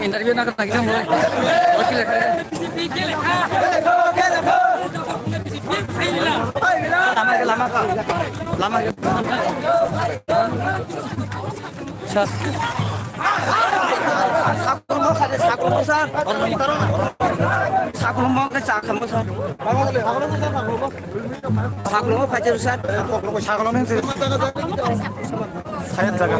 Interview nak lagi kan mulai. Wakil lama kah? Lama. Aku mau kada saku besar. Saku mau ke saku besar. Saku mau pacar besar. Saku mau yang saya jaga.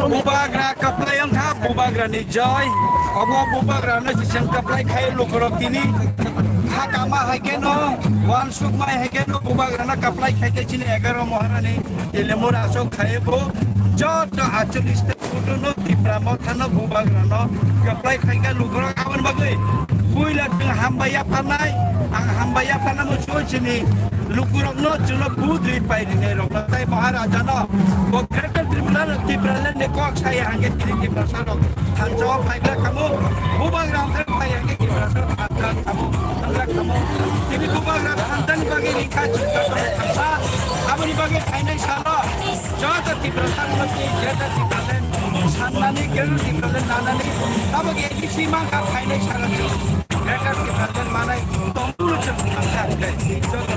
Bubagra kaplay ang ha, bubagra ni Joy. Omo bubagra na siyang kaplay kay lukurok tini. Hakama hageno, wan sukmay hageno bubagra na kaplay kay chini 11 moharani. Ilemur asok khayebo. Jot achuliste photo no tipramo thano bubagra no kaplay kay ka lukurok awan bagay. Buila teng hambaya panai, ang hambaya panamo chini. Lukurok no chuno budri pai ni rok tai maharaja no. Bokretel tribunal tipralan ne kok saya hange tiri ki prasado. Thanjo paigla kamu bubagram thar pai hange ki prasado patran kamu. Tangla kamu. Tini bubagram hantan bagi ni kach. Abani bagi ainai salo. Jota tiprasan mesti jeta tipralan. Sanani gelu tipralan nanani. Abagi isi mangka ainai salo. Jeta tipralan manai tombulu cepat angkat. Jota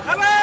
Amen.